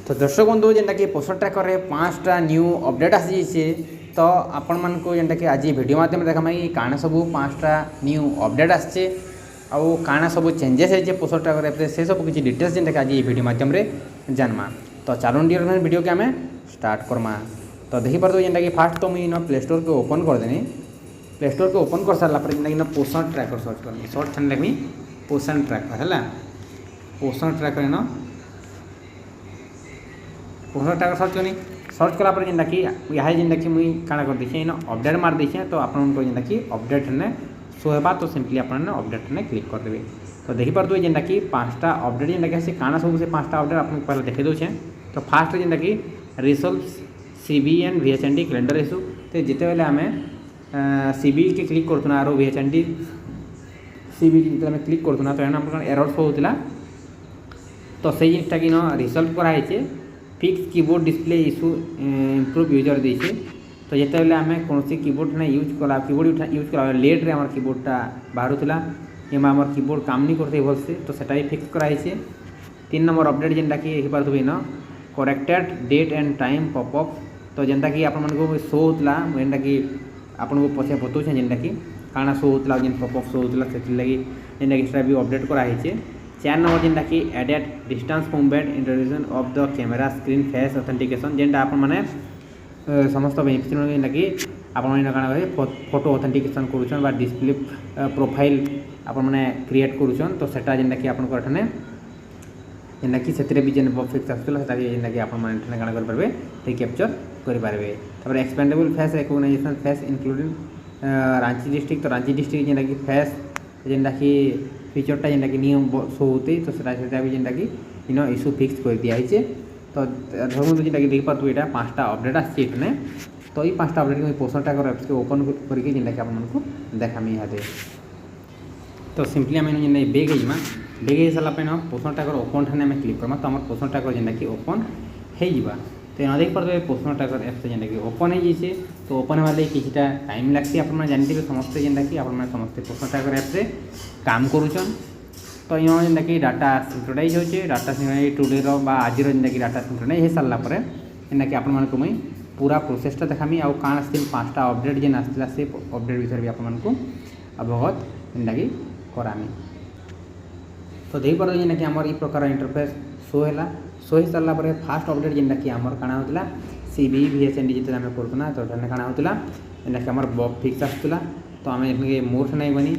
तो दर्शक बंधु जेनटाकि पोस्टर ट्रैकर 5टा न्यू अपडेट आसी तो आपण मानक जेनटाकि आज वीडियो माध्यम देखा कि काण सब 5टा न्यू अपडेट आसे आउ काण सब चेंजेस है पोस्टर ट्रैकर एप से सब किसी डिटेल्स जेनटाकि आज वीडियो माध्यम जानमा। तो चलो डियर फ्रेंड वीडियो के आम स्टार्ट करमा। तो देखी पार्थ जेनटाकि फास्ट तो मुझे प्ले स्टोर के ओपन करदेनी। प्ले स्टोर के ओपन कर सारा जेनटाकि पोस्टर ट्रैकर सर्च करनी सर्च छान लिखी पोस्टर ट्रैकर है पोस्टर ट्रैकर न पोस्टर ट्रैकर सर्च कलापर जेनटाकि यहाँ जेनटाकि मुई काଣା कर देछे इन अपडेट मार देछे। तो आपनको जेनटाकि अपडेट ने शो हेबा तो सिंपली आपन अपडेट ने क्लिक कर देबे। तो देखि पारदो जेनटाकि 5टा अपडेट जेनटाकि से काଣା सब से 5टा अपडेट आपन पहले देखे दोछे। तो फास्ट जेनटाकि result CB and VHND calendar issue तो जिते बेले आमे सीबी के क्लिक करथुना आरो VHND सीबी जिते आमे क्लिक करथुना तो एना हमर एरर शो होतिला। तो से जिनटा कि न रिजल्व करा है fix keyboard display issue improve user देछे। तो जिते बेले आमे कोनोसी कीबोर्ड ने यूज कला कीबोर्ड यूज कला लेट रे हमर कीबोर्डटा बाहरुला एमा हमर कीबोर्ड काम नहीं करते भलसे तो सेटा भी फिक्स करा है। 3 नंबर अपडेट जेनटा कि हे पारथु न corrected date and time popup. तो जेनटा कि आपन मानको शो होतला जेनटा कि आपन को पछे बतौछे जेनटा कि काना शो होतला जेन पॉपअप शो होतला सेति लागि जेनटा कि सेटा भी अपडेट करा है। 4 नंबर जेनटा कि added distance movement introduction of the camera screen face authentication जेनटा आपन माने समस्त बेनिफिशियरी जेनटा कि आपन माने काना भाई फोटो ऑथेंटिकेशन करूछन बा डिस्प्ले प्रोफाइल आपन माने क्रिएट करूछन। तो सेटा जेनटा कि आपन करथने जेनटा कि सेतरे भी जेन फिक्स आसला सेटा जेनटा कि आपन माने काना कर परबे ते कैप्चर कर पारबे। तपर expendable face recognition face including Ranchi district. तो रांची डिस्ट्रिक्ट जेनटा कि फेस जेनटा कि फीचरटा जेनटा कि नियम शो होते तो सेटा भी जेनटा कि इन इशू फिक्स कर दिया है। तो धरु जेनटा कि देख पारथु एटा 5टा अपडेट आछि एठने। तो ये 5टा अपडेट में पोस्टर ट्रैकर एप्स के ओपन करके जेनटा कि आपन को देखामी हाते। तो सिंपली आम जेनटा बेग हेजिमा बेग हे सारा पे पोस्टर ट्रैकर ओपन ठाने आम क्लिक करमा तो आम पोस्टर ट्रैकर जेनटा कि ओपन हो जिबा। तो यहाँ देख पार्थे पोस्टर ट्रैकर एप्स जेनटा कि ओपन हो जाइए। तो ओपन होगा किछिटा टाइम लगसी आप जानते समस्ते जेनटा कि आप समस्ते पोस्टर ट्रैकर एप्स रे काम करूछन। तो यहाँ जेनटा कि डाटा सिंक्रोनाइज होचे डाटा सिंक्रोनाइज टुडे रो बा आज रो जेनटा कि डाटा सिंक्रोनाइज हो सारा पर जेनटा कि आपन मानको मुई पूरा प्रोसेसटा देखामी आउ काण आस्थिल 5टा अपडेट जेन आस्थिला से अपडेट विषय भी आपन मानको अवगत जेनटा कि करामी। तो देख पार जेनटा कि हमर ई प्रकार इंटरफेस शो हो सारा पर फास्ट अपडेट जेनटा कि हमर काणा होतला सीबी VHND जिते आम करतुना तो ठाने काणा होतला जेनटा कि हमर बग फिक्स आसुतला। तो आम एठने मोर ठाने गनी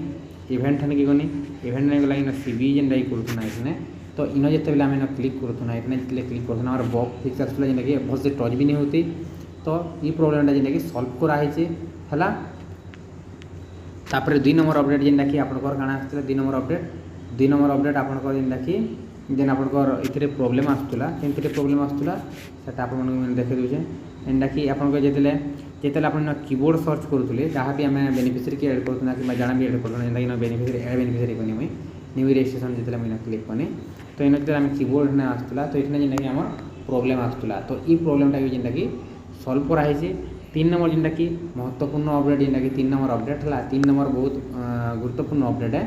इवेंट ठाने गनी इवेंट ठाने गला इन सीबी जेनटा कि करतुना एठने। तो इन जिते बेले आम क्लिक करतुना एठने जिते क्लिक करतुना हमर बग फिक्स आसुतला जेनटा कि भल से टच भी नहीं होती। तो ये प्रोब्लेमटा जेनटा कि सॉल्व करा है हला। तापर 2 नंबर अपडेट जेनटा कि आपनकर काणा आसुतला 2 नंबर अपडेट आपनकर जेनटा कि जेन आपनकर इथिरे प्रॉब्लम आसुतला केनथिरे प्रॉब्लम आसुतला सेटा आपन मन देखे दोछे जेनटा कि आपनकर जेतेले आपन कीबोर्ड सर्च करूथले जहाँ भी आम बेनिफिशियरी के ऐड करथुना कि जाना भी ऐड करथुना जेनटा कि बेनिफिशियरी ऐड बेनिफिशियरी कोनी मुई न्यू रजिस्ट्रेशन जेतेले मुई क्लिक कोनी तो इन जेतेले आम कीबोर्ड ने आसुतला तो इठने जेनटा कि हमर प्रॉब्लम आसुतला। तो ई प्रॉब्लमटा भी जेनटा कि सॉल्व करा है। 3 नंबर जेनटा कि महत्वपूर्ण अपडेट जेनटा कि 3 नंबर अपडेट हला 3 नंबर बहुत गुरुत्वपूर्ण अपडेट है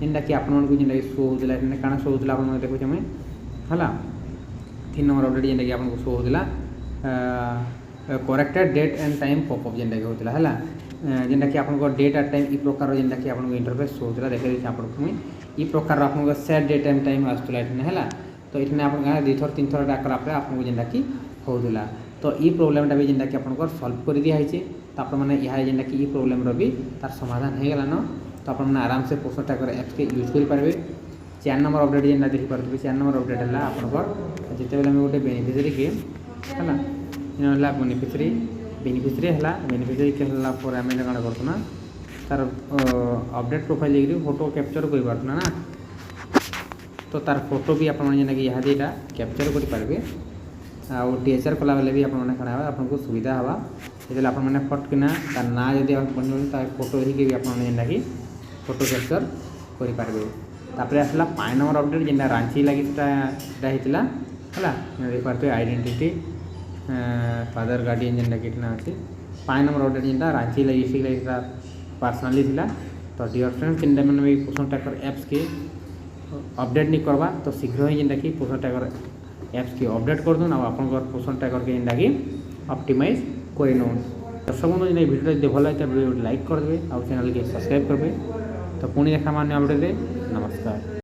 जेनटा कि आपन मानको जेनटा कि शो होतला एने काना शो होतला आपन देखो मैं हला 3 नंबर अपडेट जेनटा कि आपन को शो होतला corrected date and time popup जेनटा कि होतला हला जेनटा कि आपन को डेट एंड टाइम ई प्रकार जेनटा कि आपन को इंटरफेस शो होतला देखे दिस आपन को ई प्रकार आपन को सेट डेट एंड टाइम आस्तला एठने हला। तो इठने आपन का 2 थर 3 थर डाकला पे आपन को जेनटा कि होतला। तो ई प्रॉब्लमटा भी जेनटा कि आपन को सॉल्व कर दिया है। तो आपन माने यहाँ जेनटा कि ई प्रॉब्लम रो भी तार समाधान हो गला न। तो आप आराम से पोस्टर ट्रैकर एप्स के यूज कर पारे। 4 नंबर अपडेट जेनटा देखि पारथि 4 नंबर अपडेट है आपनकर जिते बेले गोटे बेनिफिशियरी के है इनला बेनिफिशियरी है बेनिफिशियरी के हला पर आम काण करतुना तार अपडेट प्रोफाइल लेकि फोटो कैप्चर कर पारतुना ना। तो तार फोटो भी आपन जेनटा कि यहाँ देटा कैप्चर कर पारबे आ THR कला बेले भी आपन माने काण हवा आपन को सुविधा हवा जेतेले आपन माने फटकिना तार ना जदि आप बन तार फोटो ही के भी आपन माने जेनटा कि फोटो कैप्चर कर पारबे। तापर आसला 5 नंबर अपडेट जेनटा रांची लागि सेटा हेतला हला देख पारते आइडेंटिटी फादर गार्डियन जेनटा कि इतना अछि 5 नंबर अपडेट जेनटा रांची लागि डिस्ट्रिक्ट लागि सेटा पर्सनली थिला। तो डियर फ्रेंड्स जेनटा माने पोस्टर ट्रैकर एप्स के अपडेट नहीं करवा तो शीघ्र ही जेनटा कि पोस्टर ट्रैकर एप्स की अपडेट कर दून आपंकर पोषण ट्रैकर के जेनटा कि ऑप्टिमाइज कर नौन। दर्शक बंधु जो भिडियो यदि भल लगे भिडियो लाइक करदे और चैनल के सब्सक्राइब करेंगे। तो पुणी देखा मान अपडेट। नमस्कार।